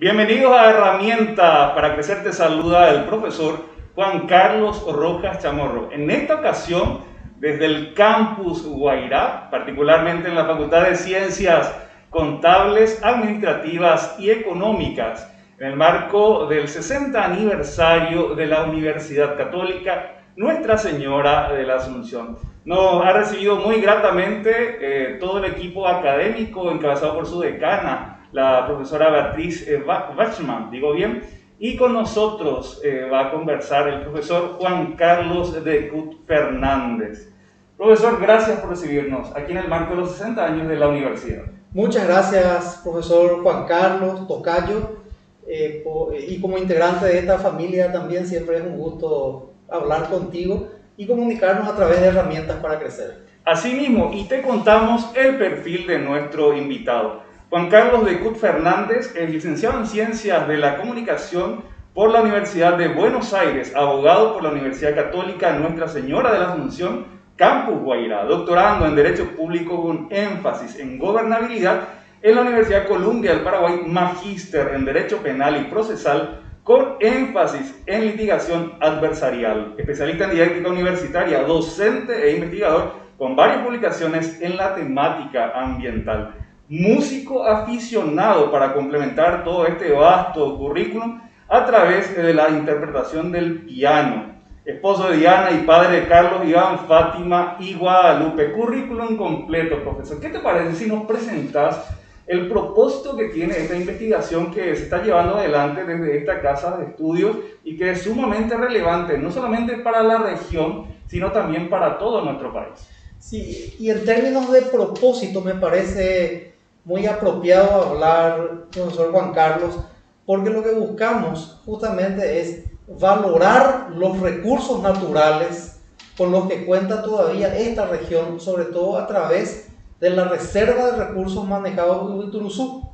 Bienvenidos a Herramientas para Crecer. Te saluda el profesor Juan Carlos Rojas Chamorro. En esta ocasión, desde el campus Guairá, particularmente en la Facultad de Ciencias Contables, Administrativas y Económicas, en el marco del 60 aniversario de la Universidad Católica Nuestra Señora de la Asunción. Nos ha recibido muy gratamente todo el equipo académico encabezado por su decana, la profesora Beatriz Bachmann, digo bien, y con nosotros va a conversar el profesor Juan Carlos de Cut Fernández. Profesor, gracias por recibirnos aquí en el marco de los 60 años de la universidad. Muchas gracias, profesor Juan Carlos Tocayo, y como integrante de esta familia también siempre es un gusto hablar contigo y comunicarnos a través de Herramientas para Crecer. Asimismo, y te contamos el perfil de nuestro invitado. Juan Carlos de Cut Fernández es licenciado en Ciencias de la Comunicación por la Universidad de Buenos Aires, abogado por la Universidad Católica Nuestra Señora de la Asunción, Campus Guairá, doctorando en Derecho Público con énfasis en gobernabilidad en la Universidad Columbia del Paraguay, magíster en Derecho Penal y Procesal con énfasis en litigación adversarial, especialista en didáctica universitaria, docente e investigador con varias publicaciones en la temática ambiental. Músico aficionado para complementar todo este vasto currículum a través de la interpretación del piano. Esposo de Diana y padre de Carlos, Iván, Fátima y Guadalupe. Currículum completo, profesor. ¿Qué te parece si nos presentas el propósito que tiene esta investigación que se está llevando adelante desde esta casa de estudios y que es sumamente relevante, no solamente para la región, sino también para todo nuestro país? Sí, y en términos de propósito me parece muy apropiado hablar, profesor Juan Carlos, porque lo que buscamos justamente es valorar los recursos naturales con los que cuenta todavía esta región, sobre todo a través de la Reserva de Recursos Manejados de Uturuzú.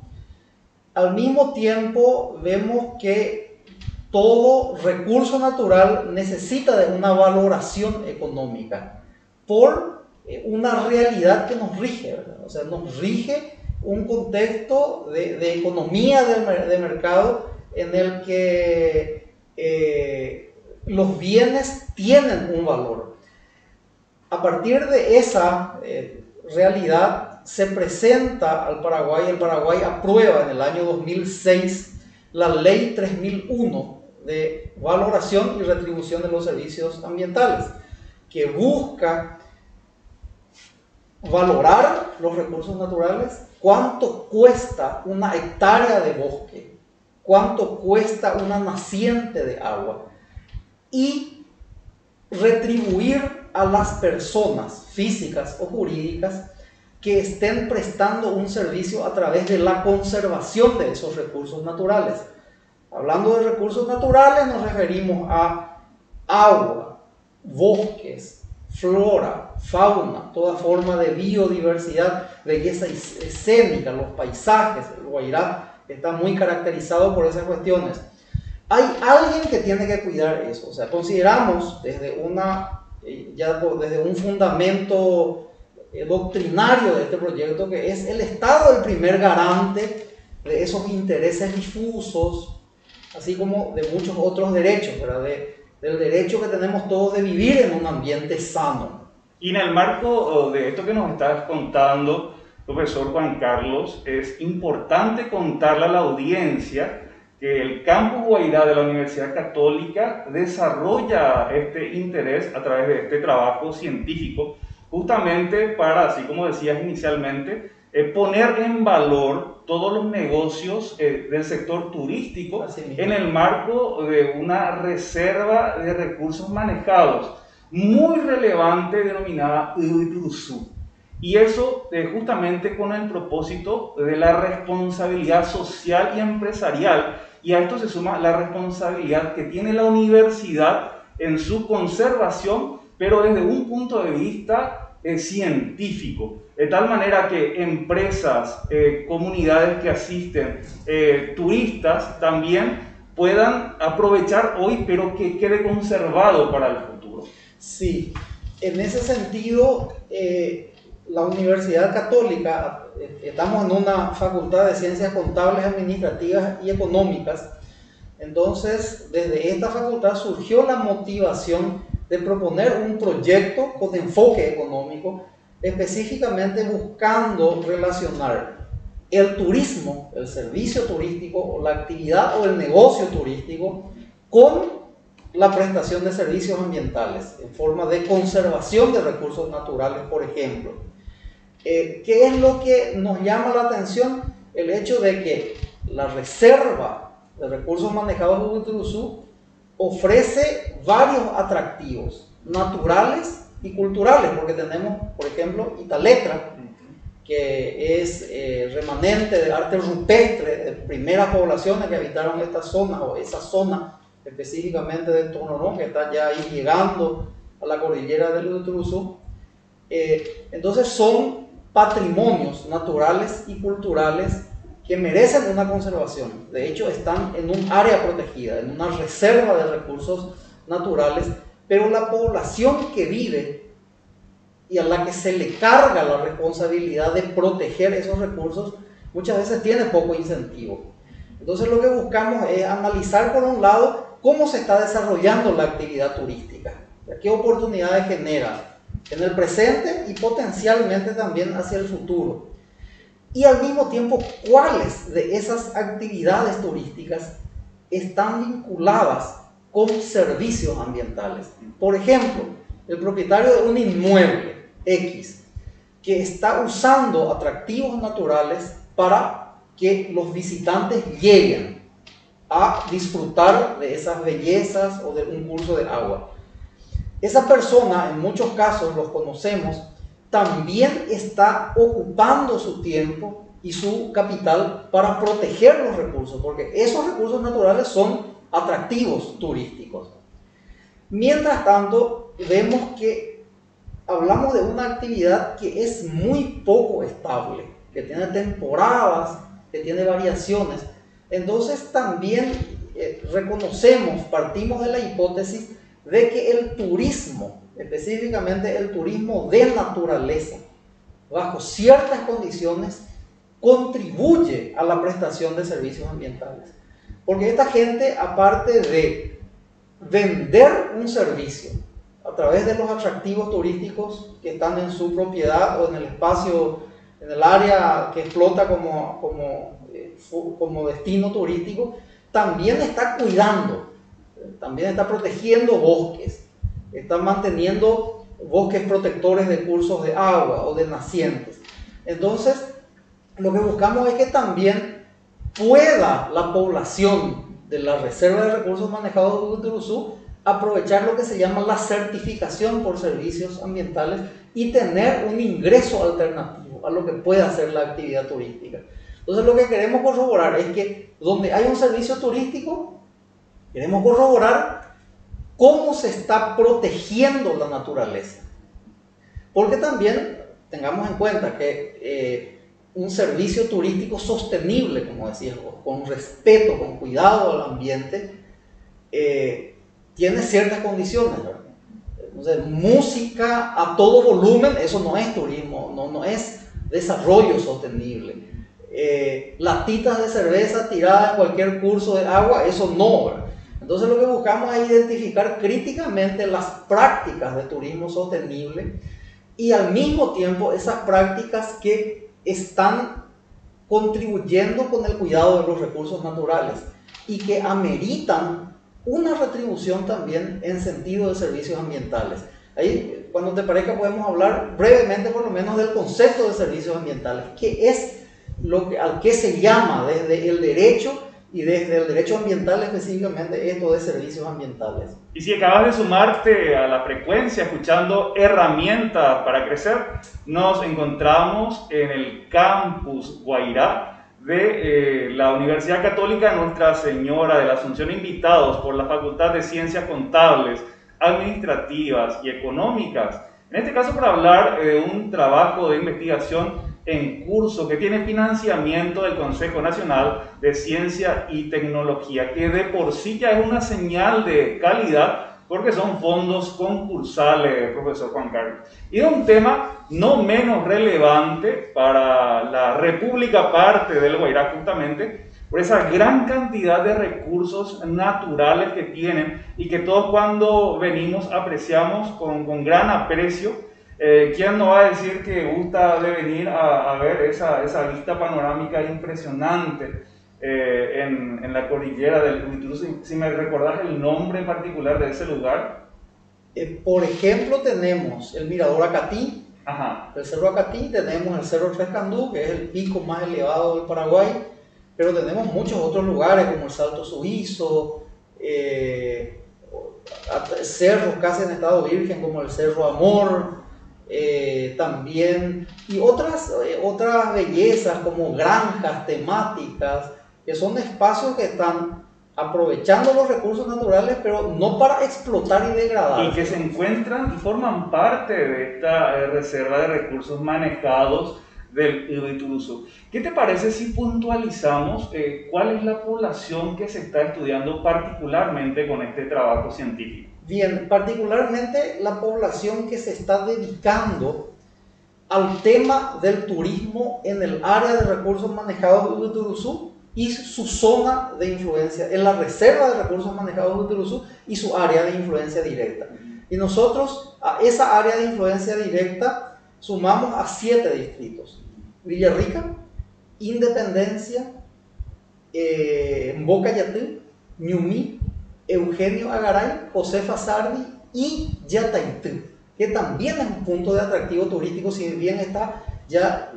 Al mismo tiempo vemos que todo recurso natural necesita de una valoración económica por una realidad que nos rige, ¿verdad? O sea, nos rige un contexto de economía de mercado en el que los bienes tienen un valor. A partir de esa realidad se presenta al Paraguay. El Paraguay aprueba en el año 2006 la Ley 3001 de valoración y retribución de los servicios ambientales, que busca valorar los recursos naturales, cuánto cuesta una hectárea de bosque, cuánto cuesta una naciente de agua, y retribuir a las personas físicas o jurídicas que estén prestando un servicio a través de la conservación de esos recursos naturales. Hablando de recursos naturales nos referimos a agua, bosques, flora, fauna, toda forma de biodiversidad, belleza escénica, los paisajes. El Guairá está muy caracterizado por esas cuestiones. Hay alguien que tiene que cuidar eso. O sea, consideramos desde un fundamento doctrinario de este proyecto que es el Estado el primer garante de esos intereses difusos, así como de muchos otros derechos, ¿verdad? Del derecho que tenemos todos de vivir en un ambiente sano. Y en el marco de esto que nos estás contando, profesor Juan Carlos, es importante contarle a la audiencia que el Campus Guairá de la Universidad Católica desarrolla este interés a través de este trabajo científico, justamente para, así como decías inicialmente, poner en valor todos los negocios del sector turístico en el marco de una reserva de recursos manejados muy relevante denominada Uturuzú. Y eso justamente con el propósito de la responsabilidad social y empresarial. Y a esto se suma la responsabilidad que tiene la universidad en su conservación, pero desde un punto de vista científico. De tal manera que empresas, comunidades que asisten, turistas también puedan aprovechar hoy, pero que quede conservado para el futuro. Sí, en ese sentido, la Universidad Católica, estamos en una facultad de Ciencias Contables, Administrativas y Económicas. Entonces, desde esta facultad surgió la motivación de proponer un proyecto con enfoque económico, específicamente buscando relacionar el turismo, el servicio turístico, o la actividad o el negocio turístico con la prestación de servicios ambientales en forma de conservación de recursos naturales, por ejemplo. ¿Qué es lo que nos llama la atención? El hecho de que la reserva de recursos manejados en Uturuzú ofrece varios atractivos naturales y culturales, porque tenemos, por ejemplo, Italetra, que es remanente de arte rupestre de primeras poblaciones que habitaron esta zona, o esa zona específicamente de Tonorón, que está ya ahí llegando a la cordillera del Uturuzú. Entonces son patrimonios naturales y culturales que merecen una conservación. De hecho, están en un área protegida, en una reserva de recursos naturales, pero la población que vive y a la que se le carga la responsabilidad de proteger esos recursos, muchas veces tiene poco incentivo. Entonces lo que buscamos es analizar, por un lado, cómo se está desarrollando la actividad turística, qué oportunidades genera en el presente y potencialmente también hacia el futuro. Y al mismo tiempo, cuáles de esas actividades turísticas están vinculadas con servicios ambientales. Por ejemplo, el propietario de un inmueble X que está usando atractivos naturales para que los visitantes lleguen a disfrutar de esas bellezas o de un curso de agua. Esa persona, en muchos casos los conocemos, también está ocupando su tiempo y su capital para proteger los recursos, porque esos recursos naturales son atractivos turísticos. Mientras tanto, vemos que hablamos de una actividad que es muy poco estable, que tiene temporadas, que tiene variaciones. Entonces también reconocemos, partimos de la hipótesis de que el turismo, específicamente el turismo de naturaleza, bajo ciertas condiciones, contribuye a la prestación de servicios ambientales. Porque esta gente, aparte de vender un servicio a través de los atractivos turísticos que están en su propiedad o en el espacio, en el área que explota como destino turístico, también está cuidando, también está protegiendo bosques, está manteniendo bosques protectores de cursos de agua o de nacientes. Entonces, lo que buscamos es que también pueda la población de la Reserva de Recursos Manejados de Uturuzú aprovechar lo que se llama la certificación por servicios ambientales y tener un ingreso alternativo a lo que pueda ser la actividad turística. Entonces, lo que queremos corroborar es que donde hay un servicio turístico, queremos corroborar cómo se está protegiendo la naturaleza. Porque también tengamos en cuenta que un servicio turístico sostenible, como decías vos, con respeto, con cuidado al ambiente, tiene ciertas condiciones, ¿verdad? Entonces, música a todo volumen, eso no es turismo, no es desarrollo sostenible. Latitas de cerveza tiradas en cualquier curso de agua, eso no, ¿verdad? Entonces lo que buscamos es identificar críticamente las prácticas de turismo sostenible y al mismo tiempo esas prácticas que están contribuyendo con el cuidado de los recursos naturales y que ameritan una retribución también en sentido de servicios ambientales. Ahí, cuando te parezca, podemos hablar brevemente por lo menos del concepto de servicios ambientales, que es al que se llama desde el derecho y desde el derecho ambiental específicamente esto de servicios ambientales. Y si acabas de sumarte a la frecuencia escuchando herramientas para crecer, nos encontramos en el campus Guairá de la Universidad Católica Nuestra Señora de la Asunción, invitados por la Facultad de Ciencias Contables, Administrativas y Económicas. En este caso, para hablar de un trabajo de investigación en curso que tiene financiamiento del Consejo Nacional de Ciencia y Tecnología, que de por sí ya es una señal de calidad porque son fondos concursales, profesor Juan Carlos. Y es un tema no menos relevante para la República Parte del Guairá, justamente por esa gran cantidad de recursos naturales que tienen y que todos cuando venimos apreciamos con gran aprecio. ¿Quién no va a decir que gusta de venir a ver esa vista panorámica impresionante en la cordillera del Huituruzú? Si me recordás el nombre en particular de ese lugar. Por ejemplo, tenemos el Mirador Acatí, Ajá. el Cerro Acatí, tenemos el Cerro Tres Candú, que es el pico más elevado del Paraguay, pero tenemos muchos otros lugares como el Salto Suizo, cerros casi en estado virgen como el Cerro Amor, también, y otras bellezas como granjas temáticas, que son espacios que están aprovechando los recursos naturales, pero no para explotar y degradar. Y que se encuentran y forman parte de esta reserva de recursos manejados del Huituruzú. ¿Qué te parece si puntualizamos cuál es la población que se está estudiando particularmente con este trabajo científico? Bien, particularmente la población que se está dedicando al tema del turismo en el área de recursos manejados de Huituruzú y su zona de influencia, en la reserva de recursos manejados de Huituruzú y su área de influencia directa. Y nosotros a esa área de influencia directa sumamos a 7 distritos: Villarrica, Independencia, Mbocayatú, Ñumí, Eugenio Agaray, Josefa Sardi y Yataitú, que también es un punto de atractivo turístico, si bien está ya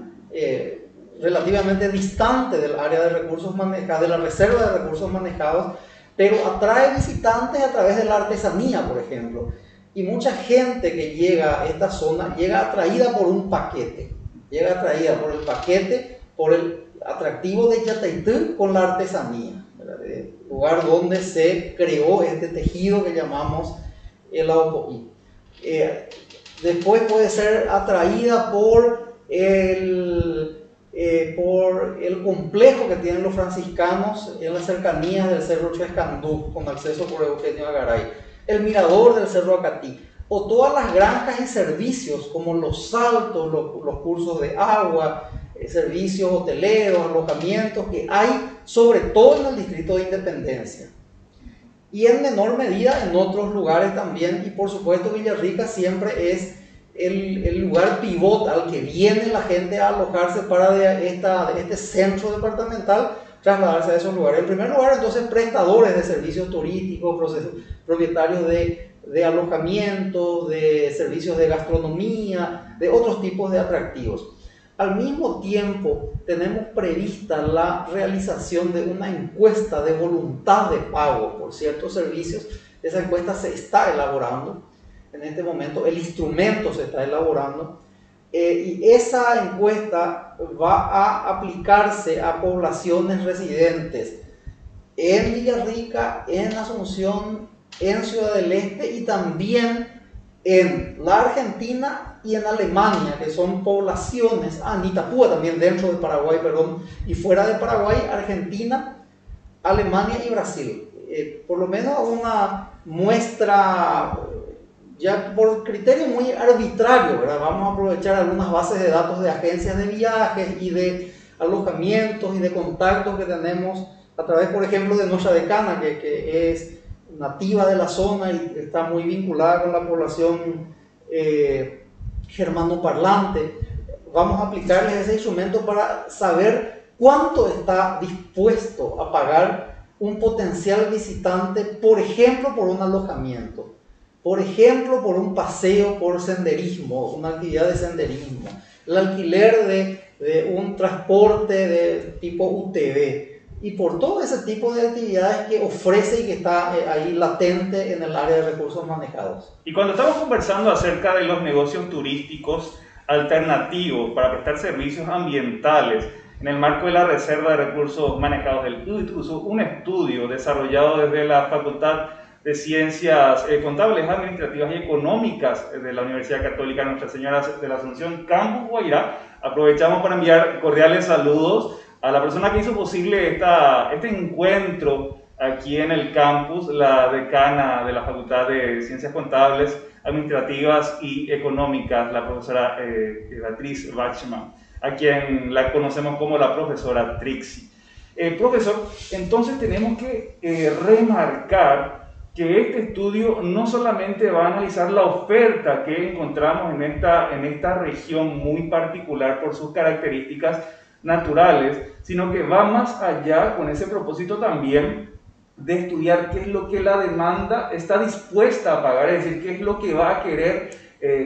relativamente distante del área de recursos manejados, de la reserva de recursos manejados, pero atrae visitantes a través de la artesanía, por ejemplo. Y mucha gente que llega a esta zona llega atraída por un paquete, llega atraída por el paquete, por el atractivo de Yataitú con la artesanía, ¿verdad? El lugar donde se creó este tejido que llamamos el Aopoí. Después puede ser atraída por el complejo que tienen los franciscanos en las cercanías del Cerro Chescandú, con acceso por Eugenio Agaray, el mirador del Cerro Acatí, o todas las granjas y servicios como los saltos, los cursos de agua, servicios hoteleros, alojamientos que hay sobre todo en el distrito de Independencia y en menor medida en otros lugares también. Y por supuesto Villarrica siempre es el lugar pivot al que viene la gente a alojarse para de este centro departamental trasladarse a esos lugares. En primer lugar, entonces, prestadores de servicios turísticos, propietarios de alojamientos, de servicios de gastronomía, de otros tipos de atractivos. Al mismo tiempo, tenemos prevista la realización de una encuesta de voluntad de pago por ciertos servicios. Esa encuesta se está elaborando en este momento, el instrumento se está elaborando, y esa encuesta va a aplicarse a poblaciones residentes en Villarrica, en Asunción, en Ciudad del Este y también en la Argentina y en Alemania, que son poblaciones, en Itapúa también, dentro de Paraguay, perdón, y fuera de Paraguay, Argentina, Alemania y Brasil. Por lo menos una muestra, ya por criterio muy arbitrario, ¿verdad? Vamos a aprovechar algunas bases de datos de agencias de viajes y de alojamientos y de contactos que tenemos a través, por ejemplo, de nuestra decana, que es nativa de la zona y está muy vinculada con la población germanoparlante. Vamos a aplicarles ese instrumento para saber cuánto está dispuesto a pagar un potencial visitante, por ejemplo, por un alojamiento, por ejemplo, por un paseo por senderismo, una actividad de senderismo, el alquiler de un transporte de tipo UTV, y por todo ese tipo de actividades que ofrece y que está ahí latente en el área de recursos manejados. Y cuando estamos conversando acerca de los negocios turísticos alternativos para prestar servicios ambientales en el marco de la Reserva de Recursos Manejados del Huituruzú, un estudio desarrollado desde la Facultad de Ciencias Contables, Administrativas y Económicas de la Universidad Católica Nuestra Señora de la Asunción, Campus Guairá, aprovechamos para enviar cordiales saludos a la persona que hizo posible este encuentro aquí en el campus la decana de la Facultad de Ciencias Contables, Administrativas y Económicas, la profesora Beatriz Bachmann, a quien la conocemos como la profesora Trixie. Profesor, entonces tenemos que remarcar que este estudio no solamente va a analizar la oferta que encontramos en esta región muy particular por sus características naturales, sino que va más allá con ese propósito también de estudiar qué es lo que la demanda está dispuesta a pagar, es decir, qué es lo que va a querer,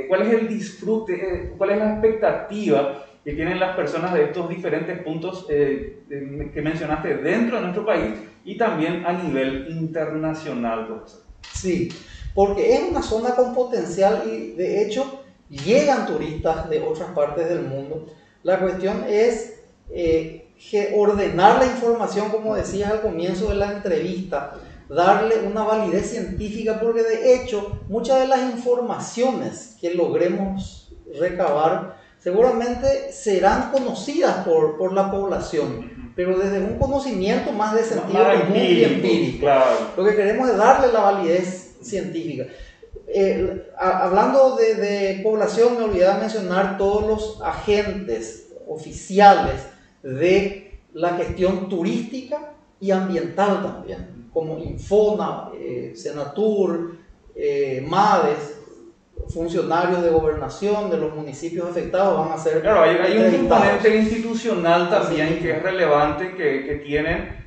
cuál es el disfrute, cuál es la expectativa que tienen las personas de estos diferentes puntos que mencionaste dentro de nuestro país y también a nivel internacional, profesor. Sí, porque es una zona con potencial y de hecho llegan turistas de otras partes del mundo. La cuestión es ordenar la información, como decías al comienzo de la entrevista, darle una validez científica, porque de hecho muchas de las informaciones que logremos recabar seguramente serán conocidas por la población, pero desde un conocimiento más de sentido común y empírico. Claro. Lo que queremos es darle la validez científica. Hablando de población, me olvidaba mencionar todos los agentes oficiales de la gestión turística y ambiental también, como Infona, Senatur, MADES, funcionarios de gobernación de los municipios afectados van a ser. Claro, hay un componente institucional también que es relevante, que tienen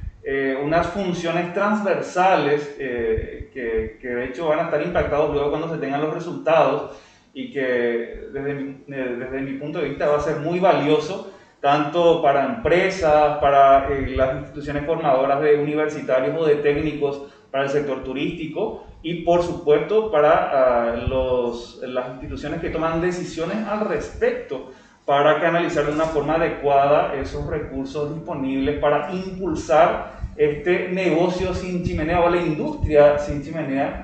unas funciones transversales que de hecho van a estar impactados luego cuando se tengan los resultados y que desde mi punto de vista va a ser muy valioso tanto para empresas, para las instituciones formadoras de universitarios o de técnicos para el sector turístico y por supuesto para las instituciones que toman decisiones al respecto para canalizar de una forma adecuada esos recursos disponibles para impulsar este negocio sin chimenea o la industria sin chimenea,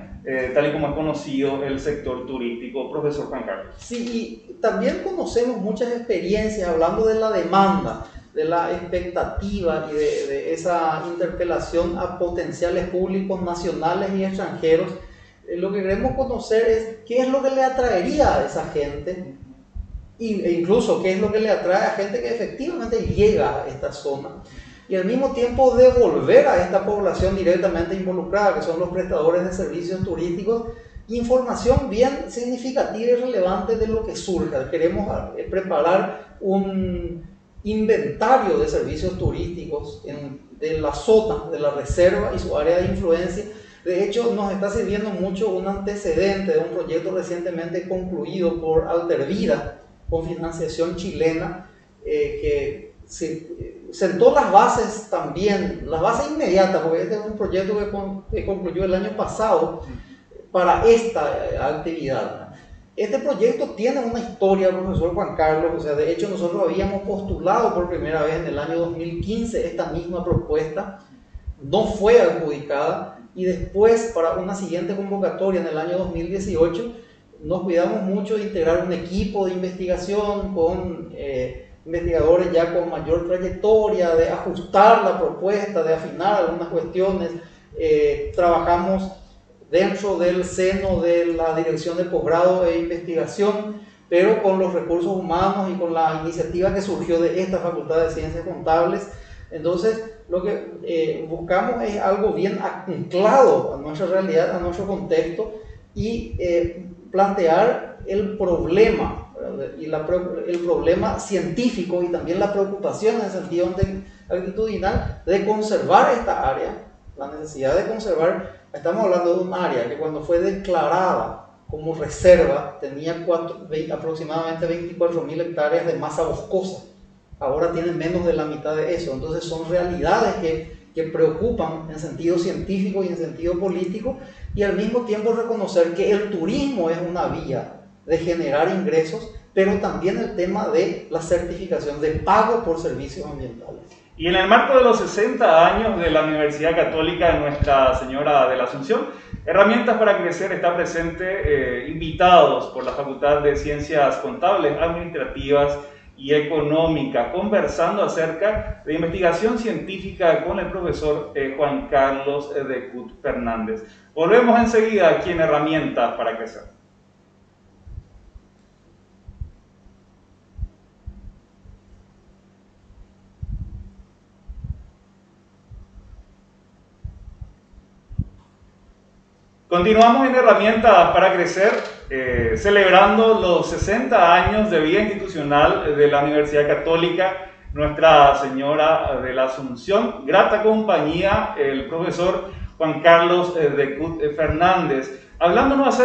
tal y como es conocido el sector turístico. Profesor Juan Carlos. Sí, y también conocemos muchas experiencias hablando de la demanda, de la expectativa y de esa interpelación a potenciales públicos nacionales y extranjeros. Lo que queremos conocer es qué es lo que le atraería a esa gente e incluso qué es lo que le atrae a gente que efectivamente llega a esta zona y al mismo tiempo devolver a esta población directamente involucrada, que son los prestadores de servicios turísticos, información bien significativa y relevante de lo que surja. Queremos preparar un inventario de servicios turísticos de la zona, de la reserva y su área de influencia. De hecho, nos está sirviendo mucho un antecedente de un proyecto recientemente concluido por Altervida, con financiación chilena, que sentó las bases también, las bases inmediatas, porque este es un proyecto que concluyó el año pasado para esta actividad. Este proyecto tiene una historia, profesor Juan Carlos, o sea, de hecho nosotros habíamos postulado por primera vez en el año 2015 esta misma propuesta, no fue adjudicada y después para una siguiente convocatoria en el año 2018 nos cuidamos mucho de integrar un equipo de investigación con investigadores ya con mayor trayectoria, de ajustar la propuesta, de afinar algunas cuestiones. Trabajamos dentro del seno de la Dirección de Posgrado e Investigación, pero con los recursos humanos y con la iniciativa que surgió de esta Facultad de Ciencias Contables. Entonces, lo que buscamos es algo bien anclado a nuestra realidad, a nuestro contexto y plantear el problema, y el problema científico y también la preocupación en el sentido actitudinal de conservar esta área, la necesidad de conservar. Estamos hablando de un área que cuando fue declarada como reserva tenía aproximadamente 24.000 hectáreas de masa boscosa. Ahora tiene menos de la mitad de eso. Entonces son realidades que preocupan en sentido científico y en sentido político, y al mismo tiempo reconocer que el turismo es una vía de generar ingresos, pero también el tema de la certificación de pago por servicios ambientales. Y en el marco de los 60 años de la Universidad Católica de Nuestra Señora de la Asunción, Herramientas para Crecer está presente, invitados por la Facultad de Ciencias Contables, Administrativas y económica, conversando acerca de investigación científica con el profesor Juan Carlos de Cut Fernández. Volvemos enseguida aquí en Herramientas para Crecer. Continuamos en Herramientas para Crecer, celebrando los 60 años de vida institucional de la Universidad Católica Nuestra Señora de la Asunción. Grata compañía, el profesor Juan Carlos de Cut Fernández, hablándonos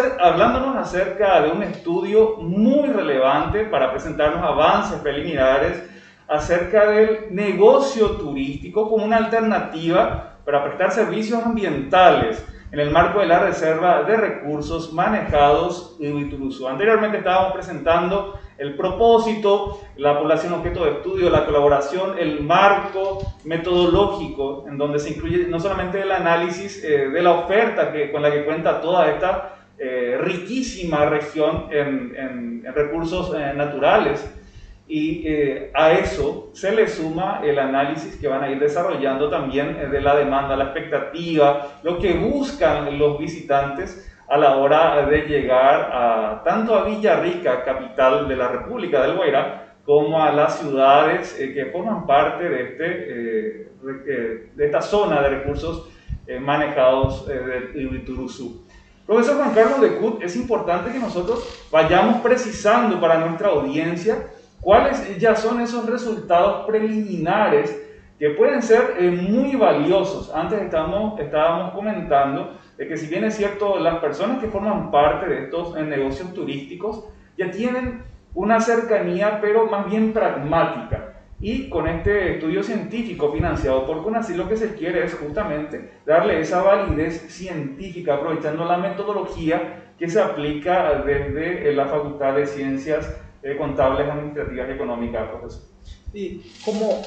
acerca de un estudio muy relevante para presentarnos avances preliminares acerca del negocio turístico como una alternativa para prestar servicios ambientales en el marco de la Reserva de Recursos Manejados en Ibituruzú. Anteriormente estábamos presentando el propósito, la población objeto de estudio, la colaboración, el marco metodológico, en donde se incluye no solamente el análisis de la oferta con la que cuenta toda esta riquísima región en recursos naturales, y a eso se le suma el análisis que van a ir desarrollando también de la demanda, la expectativa, lo que buscan los visitantes a la hora de llegar tanto a Villarrica, capital de la República del Guairá, como a las ciudades que forman parte de esta zona de recursos manejados de Ibituruzú. Profesor Juan Carlos de Cut, es importante que nosotros vayamos precisando para nuestra audiencia cuáles ya son esos resultados preliminares que pueden ser muy valiosos. Antes estábamos comentando de que, si bien es cierto, las personas que forman parte de estos negocios turísticos ya tienen una cercanía, pero más bien pragmática. Y con este estudio científico financiado por CONACYT, lo que se quiere es justamente darle esa validez científica, aprovechando la metodología que se aplica desde la Facultad de Ciencias Contables, Administrativas y Económicas, profesor. Y como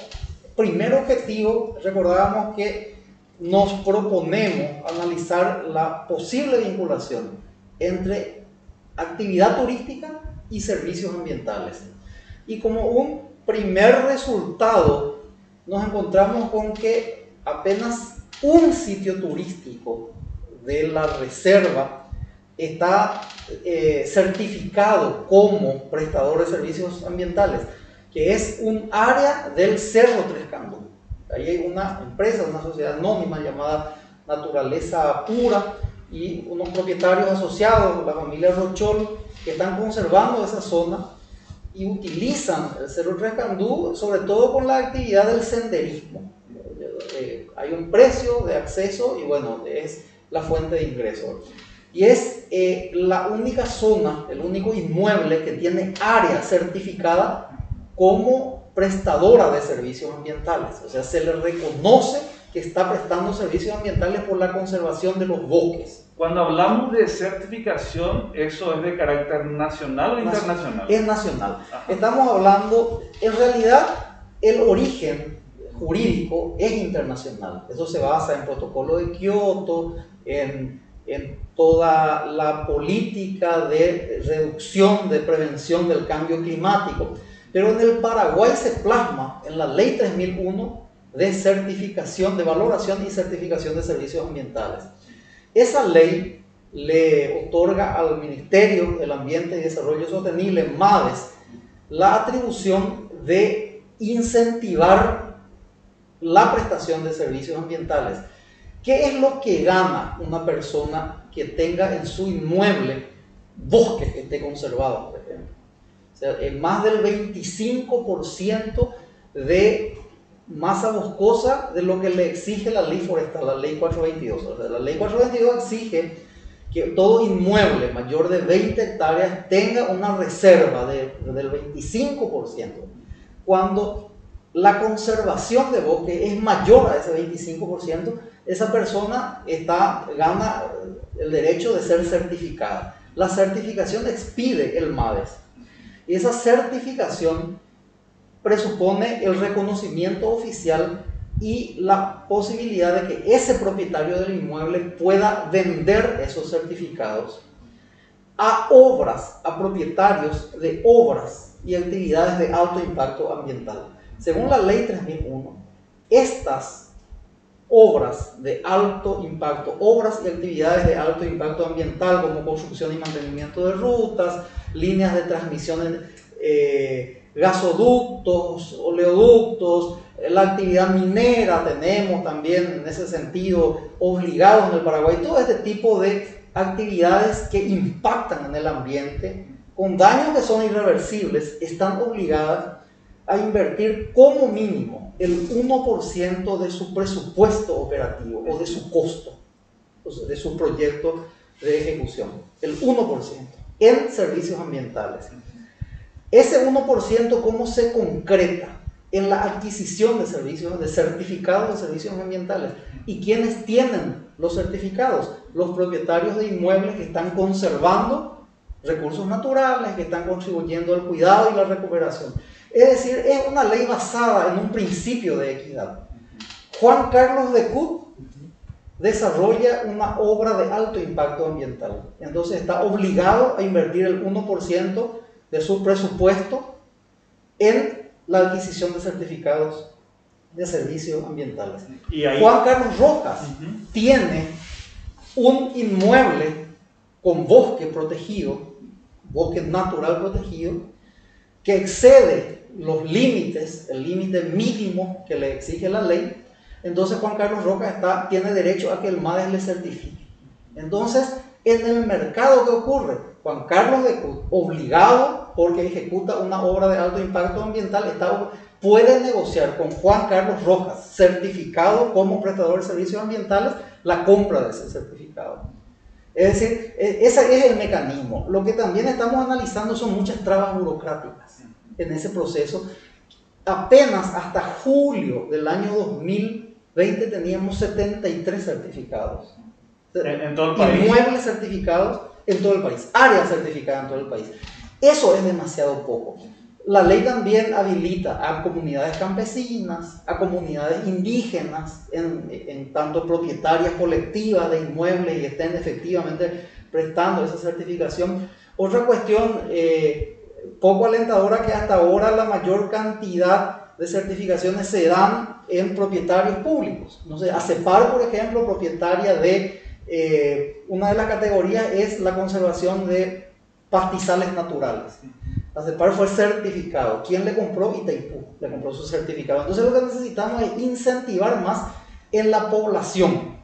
primer objetivo, recordábamos que nos proponemos analizar la posible vinculación entre actividad turística y servicios ambientales. Y como un primer resultado, nos encontramos con que apenas un sitio turístico de la reserva está certificado como prestador de servicios ambientales, que es un área del Cerro Tres Candú. Ahí hay una empresa, una sociedad anónima llamada Naturaleza Pura, y unos propietarios asociados, la familia Rochol, que están conservando esa zona y utilizan el Cerro Tres Candú sobre todo con la actividad del senderismo. Hay un precio de acceso y bueno, es la fuente de ingreso. Y es la única zona, el único inmueble que tiene área certificada como prestadora de servicios ambientales. O sea, se le reconoce que está prestando servicios ambientales por la conservación de los bosques. Cuando hablamos de certificación, ¿eso es de carácter nacional o internacional? Es nacional. Ajá. Estamos hablando, en realidad, el origen jurídico es internacional. Eso se basa en el protocolo de Kioto, en toda la política de reducción, de prevención del cambio climático. Pero en el Paraguay se plasma en la Ley 3001 de certificación, de valoración y certificación de servicios ambientales. Esa ley le otorga al Ministerio del Ambiente y Desarrollo Sostenible, MADES, la atribución de incentivar la prestación de servicios ambientales. ¿Qué es lo que gana una persona que tenga en su inmueble bosques que esté conservados, por ejemplo? O sea, más del 25% de masa boscosa de lo que le exige la ley forestal, la ley 422. O sea, la ley 422 exige que todo inmueble mayor de 20 hectáreas tenga una reserva del 25%. Cuando la conservación de bosque es mayor a ese 25%, esa persona gana el derecho de ser certificada. La certificación expide el MADES. Y esa certificación presupone el reconocimiento oficial y la posibilidad de que ese propietario del inmueble pueda vender esos certificados a propietarios de obras y actividades de alto impacto ambiental. Según la Ley 3001, estas obras de alto impacto, obras y actividades de alto impacto ambiental como construcción y mantenimiento de rutas, líneas de transmisión, gasoductos, oleoductos, la actividad minera tenemos también en ese sentido obligados en el Paraguay, todo este tipo de actividades que impactan en el ambiente con daños que son irreversibles están obligadas a invertir como mínimo el 1% de su presupuesto operativo o de su costo, o sea, de su proyecto de ejecución, el 1% en servicios ambientales. Ese 1%, ¿cómo se concreta? En la adquisición de servicios, de certificados de servicios ambientales. ¿Y quiénes tienen los certificados? Los propietarios de inmuebles que están conservando recursos naturales, que están contribuyendo al cuidado y la recuperación. Es decir, es una ley basada en un principio de equidad. Juan Carlos de Cut desarrolla una obra de alto impacto ambiental. Entonces está obligado a invertir el 1% de su presupuesto en la adquisición de certificados de servicios ambientales. ¿Y ahí? Juan Carlos Rojas tiene un inmueble con bosque protegido, bosque natural protegido, que excede los límites, el límite mínimo que le exige la ley. Entonces Juan Carlos Rojas tiene derecho a que el MADES le certifique. Entonces, en el mercado, ¿qué ocurre? Juan Carlos de Cut, obligado porque ejecuta una obra de alto impacto ambiental, puede negociar con Juan Carlos Rojas, certificado como prestador de servicios ambientales, la compra de ese certificado. Es decir, ese es el mecanismo. Lo que también estamos analizando son muchas trabas burocráticas en ese proceso. Apenas hasta julio del año 2020 teníamos 73 certificados. ¿En todo el país? Inmuebles certificados en todo el país, áreas certificadas en todo el país. Eso es demasiado poco. La ley también habilita a comunidades campesinas, a comunidades indígenas, en tanto propietarias colectivas de inmuebles y estén efectivamente prestando esa certificación. Otra cuestión poco alentadora, que hasta ahora la mayor cantidad de certificaciones se dan en propietarios públicos. No sé, ACEPAR, por ejemplo, propietaria de una de las categorías es la conservación de pastizales naturales. ACEPAR fue certificado. ¿Quién le compró? Itaipú le compró su certificado. Entonces lo que necesitamos es incentivar más en la población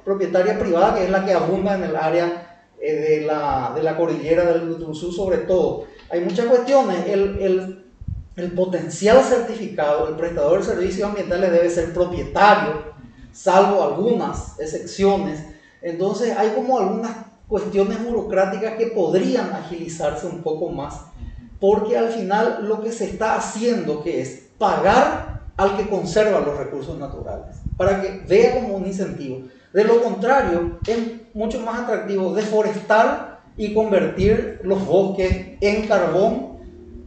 propietaria privada, que es la que abunda en el área de la cordillera del Biobío, sobre todo. Hay muchas cuestiones. El potencial certificado, el prestador de servicios ambientales debe ser propietario, salvo algunas excepciones. Entonces hay como algunas cuestiones burocráticas que podrían agilizarse un poco más, porque al final lo que se está haciendo que es pagar al que conserva los recursos naturales, para que vea como un incentivo. De lo contrario, es mucho más atractivo deforestar y convertir los bosques en carbón,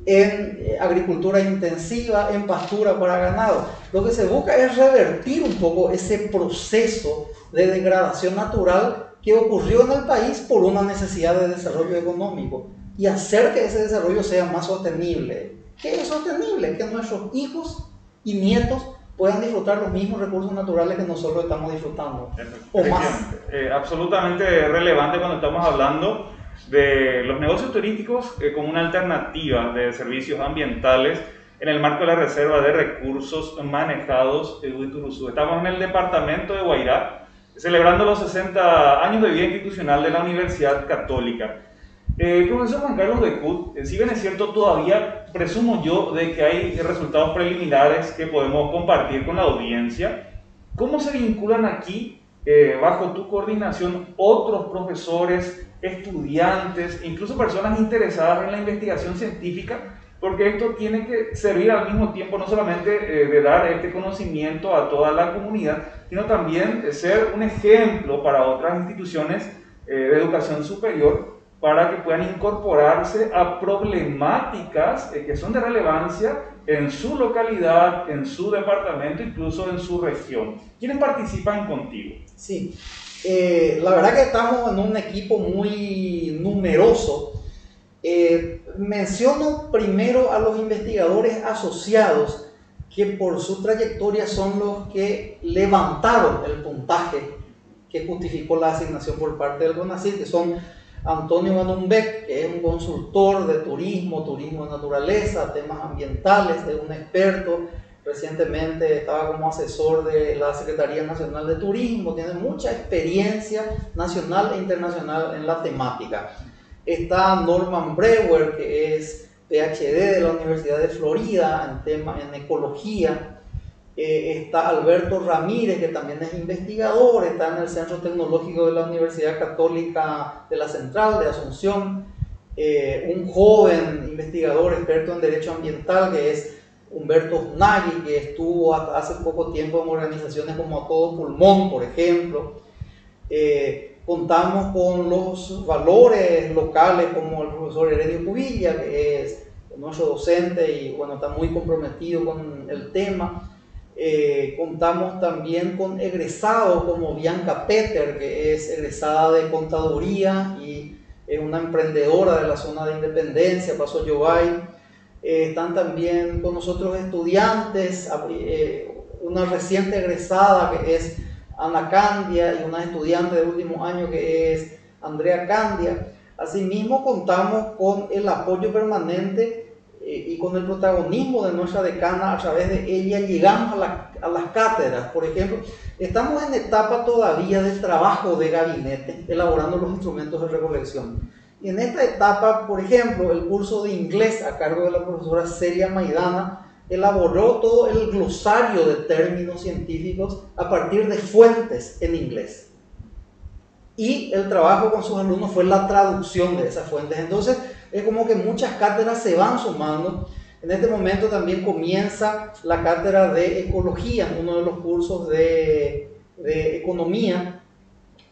en agricultura intensiva, en pastura para ganado. Lo que se busca es revertir un poco ese proceso de degradación natural que ocurrió en el país por una necesidad de desarrollo económico y hacer que ese desarrollo sea más sostenible. ¿Qué es sostenible? Que nuestros hijos y nietos puedan disfrutar los mismos recursos naturales que nosotros estamos disfrutando, o más. Absolutamente relevante cuando estamos hablando de los negocios turísticos como una alternativa de servicios ambientales en el marco de la Reserva de Recursos Manejados de Uituruzú. Estamos en el departamento de Guairá, celebrando los 60 años de vida institucional de la Universidad Católica. Profesor Juan Carlos de Cut, si bien es cierto, todavía presumo yo de que hay resultados preliminares que podemos compartir con la audiencia. ¿Cómo se vinculan aquí, bajo tu coordinación, otros profesores, estudiantes, incluso personas interesadas en la investigación científica? Porque esto tiene que servir al mismo tiempo no solamente de dar este conocimiento a toda la comunidad, sino también ser un ejemplo para otras instituciones de educación superior para que puedan incorporarse a problemáticas que son de relevancia en su localidad, en su departamento, incluso en su región. ¿Quiénes participan contigo? Sí, la verdad que estamos en un equipo muy numeroso Menciono primero a los investigadores asociados, que por su trayectoria son los que levantaron el puntaje que justificó la asignación por parte del CONACYT, que son Antonio Van Humbeck, que es un consultor de turismo de naturaleza, temas ambientales, es un experto. Recientemente estaba como asesor de la Secretaría Nacional de Turismo, tiene mucha experiencia nacional e internacional en la temática. Está Norman Brewer, que es PhD de la Universidad de Florida en ecología. Está Alberto Ramírez, que también es investigador, está en el Centro Tecnológico de la Universidad Católica de la Central de Asunción. Un joven investigador experto en Derecho Ambiental, que es Humberto Nagy, que estuvo hasta hace poco tiempo en organizaciones como A Todo Pulmón, por ejemplo. Contamos con los valores locales como el profesor Heredio Cubilla, que es nuestro docente y bueno, está muy comprometido con el tema. Contamos también con egresados como Bianca Peter, que es egresada de Contaduría y es una emprendedora de la zona de Independencia, Paso Yobay. Están también con nosotros estudiantes, una reciente egresada que es Ana Candia y una estudiante de último año que es Andrea Candia. Asimismo contamos con el apoyo permanente y con el protagonismo de nuestra decana. A través de ella llegamos a las cátedras. Por ejemplo, estamos en etapa todavía de trabajo de gabinete, elaborando los instrumentos de recolección. Y en esta etapa, por ejemplo, el curso de inglés a cargo de la profesora Celia Maidana elaboró todo el glosario de términos científicos a partir de fuentes en inglés. Y el trabajo con sus alumnos fue la traducción de esas fuentes. Entonces, es como que muchas cátedras se van sumando. En este momento también comienza la cátedra de ecología, uno de los cursos de economía.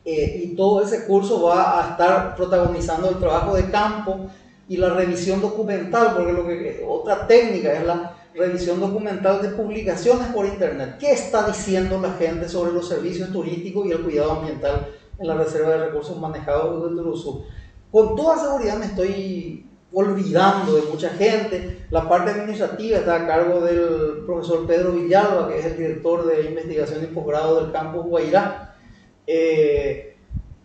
Y todo ese curso va a estar protagonizando el trabajo de campo y la revisión documental, porque otra técnica es la revisión documental de publicaciones por internet. ¿Qué está diciendo la gente sobre los servicios turísticos y el cuidado ambiental en la reserva de recursos manejados de Turuzú? Con toda seguridad me estoy olvidando de mucha gente. La parte administrativa está a cargo del profesor Pedro Villalba, que es el director de investigación y posgrado del campus Guairá.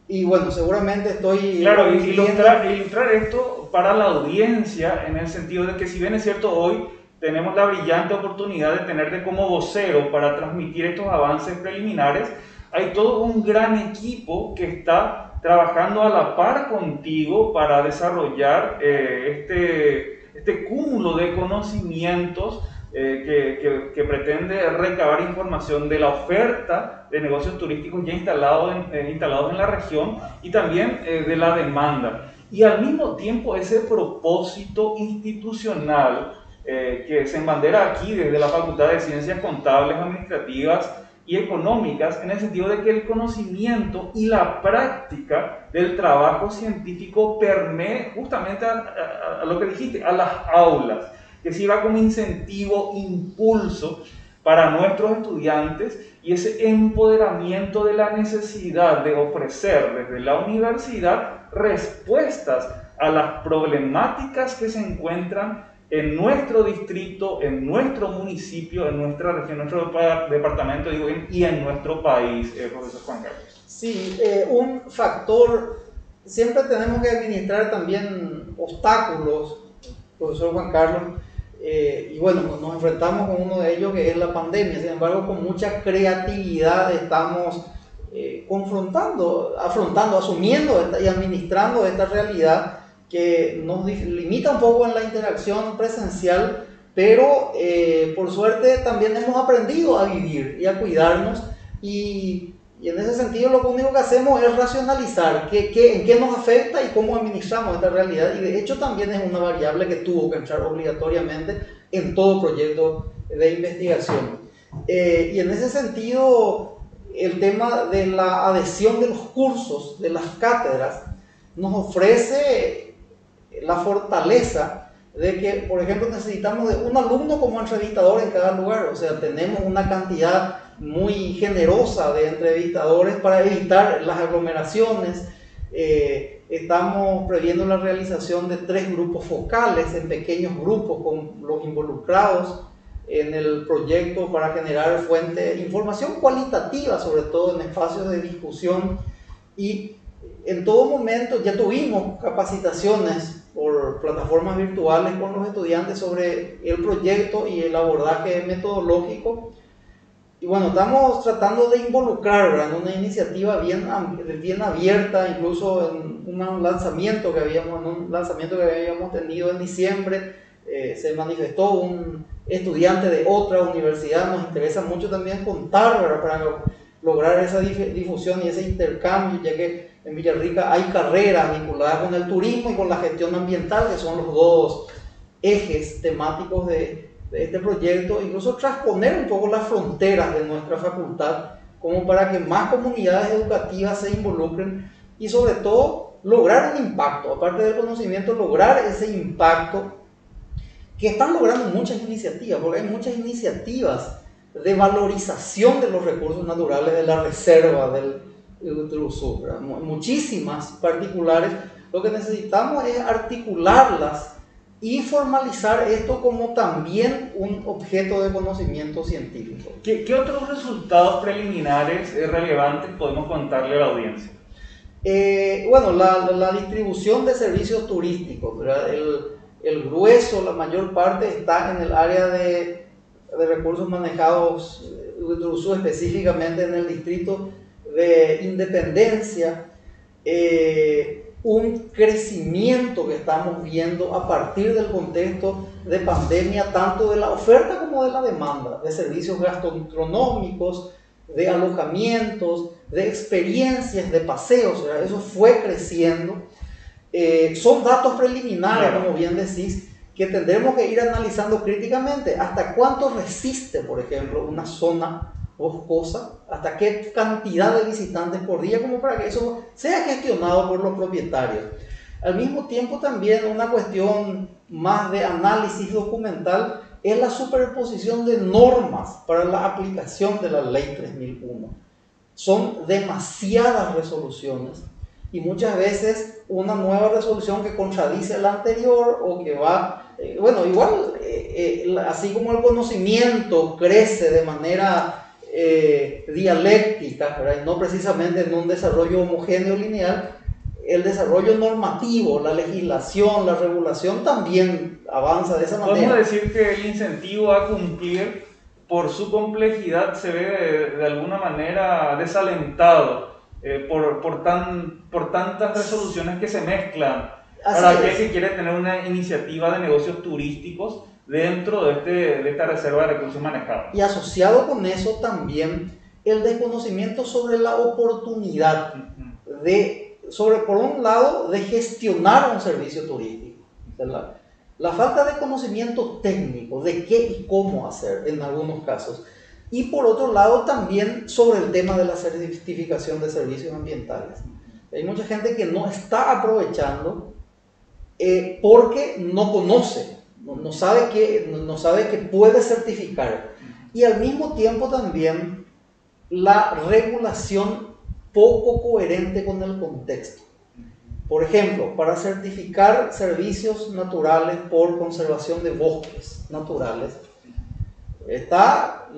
Y bueno, seguramente estoy... Claro, ilustrar esto para la audiencia en el sentido de que, si bien es cierto, hoy tenemos la brillante oportunidad de tenerte como vocero para transmitir estos avances preliminares, hay todo un gran equipo que está trabajando a la par contigo para desarrollar este cúmulo de conocimientos que pretende recabar información de la oferta de negocios turísticos ya instalados en la región y también de la demanda. Y al mismo tiempo ese propósito institucional que se embandera aquí desde la Facultad de Ciencias Contables, Administrativas y Económicas, en el sentido de que el conocimiento y la práctica del trabajo científico permee justamente a lo que dijiste, a las aulas, que sirva como incentivo, impulso para nuestros estudiantes y ese empoderamiento de la necesidad de ofrecer desde la universidad respuestas a las problemáticas que se encuentran en nuestro distrito, en nuestro municipio, en nuestra región, en nuestro departamento, digo bien, y en nuestro país, profesor Juan Carlos. Sí, un factor, siempre tenemos que administrar también obstáculos, profesor Juan Carlos, y bueno, nos enfrentamos con uno de ellos que es la pandemia. Sin embargo, con mucha creatividad estamos afrontando, asumiendo y administrando esta realidad que nos limita un poco en la interacción presencial, pero por suerte también hemos aprendido a vivir y a cuidarnos, y en ese sentido lo único que hacemos es racionalizar en qué nos afecta y cómo administramos esta realidad, y de hecho también es una variable que tuvo que entrar obligatoriamente en todo proyecto de investigación. Y en ese sentido, el tema de la adhesión de los cursos, de las cátedras, nos ofrece la fortaleza de que, por ejemplo, necesitamos de un alumno como entrevistador en cada lugar. O sea, tenemos una cantidad muy generosa de entrevistadores para evitar las aglomeraciones. estamos previendo la realización de 3 grupos focales en pequeños grupos con los involucrados en el proyecto para generar información cualitativa, sobre todo en espacios de discusión. Y en todo momento ya tuvimos capacitaciones por plataformas virtuales con los estudiantes sobre el proyecto y el abordaje metodológico. Y bueno, estamos tratando de involucrar, ¿verdad?, en una iniciativa bien abierta, incluso en un lanzamiento que habíamos tenido en diciembre. Se manifestó un estudiante de otra universidad. Nos interesa mucho también contar, ¿verdad?, para lograr esa difusión y ese intercambio, ya que en Villarrica hay carreras vinculadas con el turismo y con la gestión ambiental, que son los 2 ejes temáticos de este proyecto. Incluso transponer un poco las fronteras de nuestra facultad, como para que más comunidades educativas se involucren y sobre todo lograr un impacto, aparte del conocimiento, lograr ese impacto que están logrando muchas iniciativas, porque hay muchas iniciativas de valorización de los recursos naturales de la reserva del Urubusú, muchísimas particulares. Lo que necesitamos es articularlas y formalizar esto como también un objeto de conocimiento científico. ¿Qué otros resultados preliminares relevantes podemos contarle a la audiencia? Bueno, la distribución de servicios turísticos, ¿verdad? El grueso, la mayor parte está en el área de recursos manejados de Urubusú, específicamente en el distrito de Independencia. Un crecimiento que estamos viendo a partir del contexto de pandemia, tanto de la oferta como de la demanda, de servicios gastronómicos, de alojamientos, de experiencias, de paseos. ¿Verdad? Eso fue creciendo. Son datos preliminares, como bien decís, que tendremos que ir analizando críticamente. ¿Hasta cuánto resiste, por ejemplo, una zona boscosa? ¿Hasta qué cantidad de visitantes por día? Como para que eso sea gestionado por los propietarios. Al mismo tiempo, también una cuestión más de análisis documental es la superposición de normas para la aplicación de la Ley 3001. Son demasiadas resoluciones y muchas veces una nueva resolución que contradice a la anterior o que va, así como el conocimiento crece de manera dialéctica, ¿verdad?, y no precisamente en un desarrollo homogéneo lineal, el desarrollo normativo, la legislación, la regulación también avanza de esa manera. Podemos decir que el incentivo a cumplir, por su complejidad, se ve de alguna manera desalentado por tantas resoluciones que se mezclan. Así para es. aquel que quiere tener una iniciativa de negocios turísticos dentro de esta reserva de recursos manejados. Y asociado con eso también el desconocimiento sobre la oportunidad por un lado, de gestionar un servicio turístico. La falta de conocimiento técnico de qué y cómo hacer en algunos casos. Y por otro lado también sobre el tema de la certificación de servicios ambientales. Hay mucha gente que no está aprovechando porque no conoce, no sabe que puede certificar. Y al mismo tiempo también la regulación poco coherente con el contexto. Por ejemplo, para certificar servicios naturales por conservación de bosques naturales, está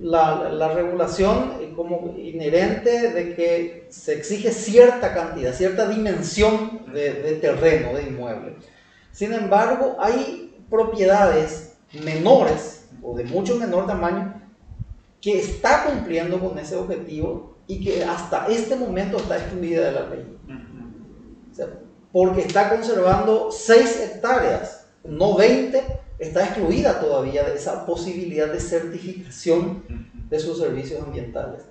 la regulación como inherente de que se exige cierta cantidad, cierta dimensión de terreno, de inmueble. Sin embargo, hay propiedades menores o de mucho menor tamaño que está cumpliendo con ese objetivo y que hasta este momento está excluida de la ley. O sea, porque está conservando 6 hectáreas, no 20, está excluida todavía de esa posibilidad de certificación de sus servicios ambientales.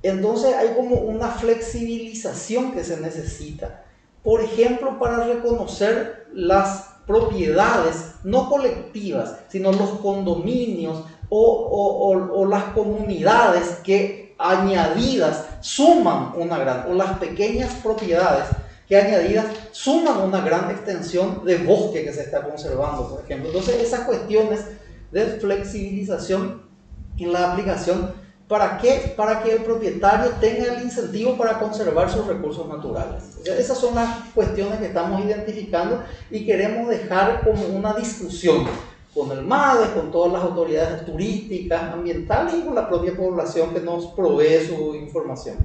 Entonces hay como una flexibilización que se necesita, por ejemplo, para reconocer las propiedades no colectivas, sino los condominios o las comunidades que añadidas suman una gran, o las pequeñas propiedades que añadidas suman una gran extensión de bosque que se está conservando, por ejemplo. Entonces esas cuestiones de flexibilización en la aplicación ¿Para qué? Para que el propietario tenga el incentivo para conservar sus recursos naturales. O sea, esas son las cuestiones que estamos identificando y queremos dejar como una discusión con el MADE, con todas las autoridades turísticas, ambientales y con la propia población que nos provee su información.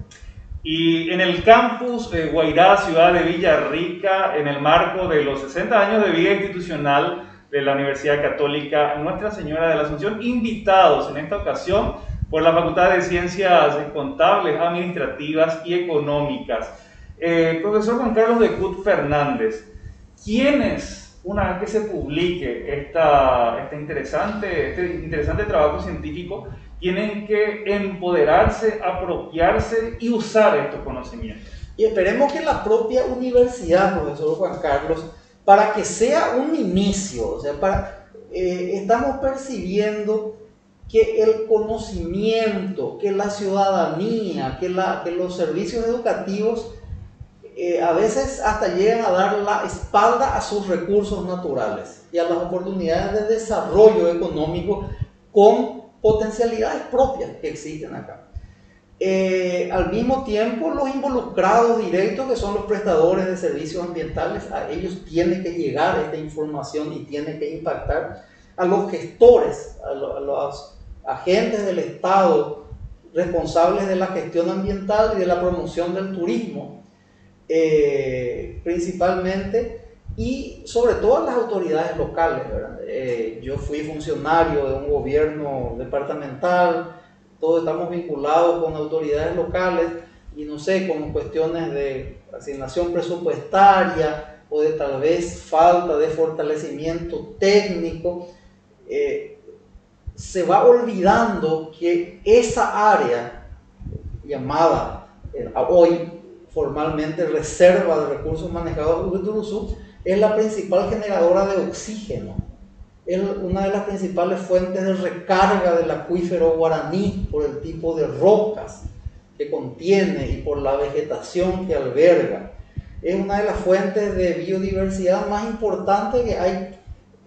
Y en el campus Guairá, ciudad de Villarrica, en el marco de los 60 años de vida institucional de la Universidad Católica Nuestra Señora de la Asunción, invitados en esta ocasión por la Facultad de Ciencias Contables, Administrativas y Económicas. Profesor Juan Carlos de Cut Fernández, ¿quiénes, una vez que se publique este interesante trabajo científico, tienen que empoderarse, apropiarse y usar estos conocimientos? Y esperemos que la propia universidad, profesor Juan Carlos, para que sea un inicio, o sea, estamos percibiendo que el conocimiento, que la ciudadanía, que los servicios educativos a veces hasta llegan a dar la espalda a sus recursos naturales y a las oportunidades de desarrollo económico con potencialidades propias que existen acá. Al mismo tiempo, los involucrados directos, que son los prestadores de servicios ambientales, a ellos tiene que llegar esta información y tiene que impactar a los gestores, a los agentes del Estado responsables de la gestión ambiental y de la promoción del turismo, principalmente, y sobre todo a las autoridades locales, ¿verdad? Yo fui funcionario de un gobierno departamental, todos estamos vinculados con autoridades locales y no sé, con cuestiones de asignación presupuestaria o de tal vez falta de fortalecimiento técnico, se va olvidando que esa área llamada hoy formalmente Reserva de Recursos Manejados de Uruguay es la principal generadora de oxígeno. Es una de las principales fuentes de recarga del acuífero guaraní por el tipo de rocas que contiene y por la vegetación que alberga. Es una de las fuentes de biodiversidad más importantes que hay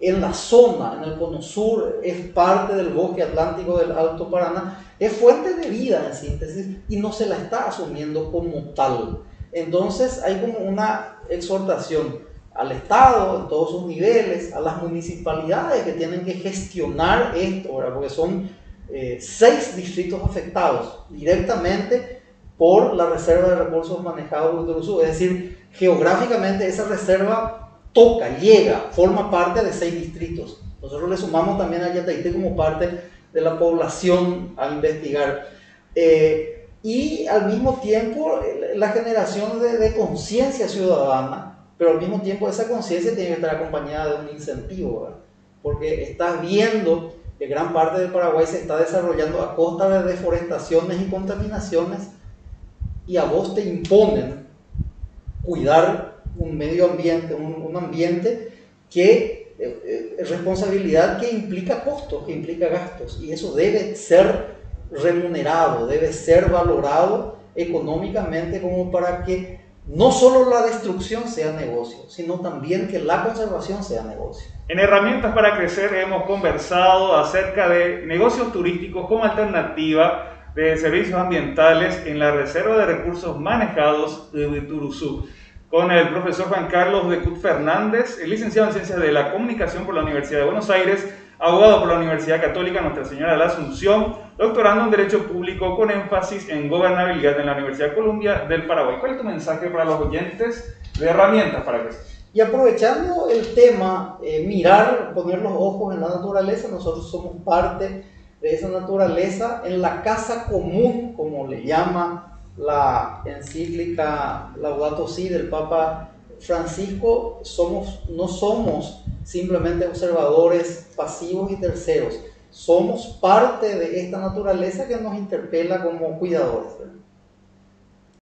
en la zona, en el cono sur, es parte del bosque atlántico del Alto Paraná, es fuente de vida en síntesis y no se la está asumiendo como tal. Entonces hay como una exhortación al Estado en todos sus niveles, a las municipalidades que tienen que gestionar esto, ¿verdad? Porque son 6 distritos afectados directamente por la Reserva de Recursos Manejados de Uruguay, es decir, geográficamente esa reserva toca, llega, forma parte de 6 distritos. Nosotros le sumamos también a Yataité como parte de la población a investigar. Y al mismo tiempo la generación de conciencia ciudadana, pero al mismo tiempo esa conciencia tiene que estar acompañada de un incentivo, ¿verdad? Porque estás viendo que gran parte del Paraguay se está desarrollando a costa de deforestaciones y contaminaciones y a vos te imponen cuidar un medio ambiente, un ambiente que es responsabilidad que implica costos, que implica gastos, y eso debe ser remunerado, debe ser valorado económicamente como para que no solo la destrucción sea negocio, sino también que la conservación sea negocio. En Herramientas para Crecer hemos conversado acerca de negocios turísticos como alternativa de servicios ambientales en la Reserva de Recursos Manejados de Turuzú, con el profesor Juan Carlos de Cut Fernández, licenciado en Ciencias de la Comunicación por la Universidad de Buenos Aires, abogado por la Universidad Católica Nuestra Señora de la Asunción, doctorando en Derecho Público con énfasis en gobernabilidad en la Universidad Columbia del Paraguay. ¿Cuál es tu mensaje para los oyentes de Herramientas para Crecer? Y aprovechando el tema, poner los ojos en la naturaleza, nosotros somos parte de esa naturaleza en la casa común, como le llama la encíclica Laudato Si del Papa Francisco. No somos simplemente observadores pasivos y terceros, somos parte de esta naturaleza que nos interpela como cuidadores, ¿verdad?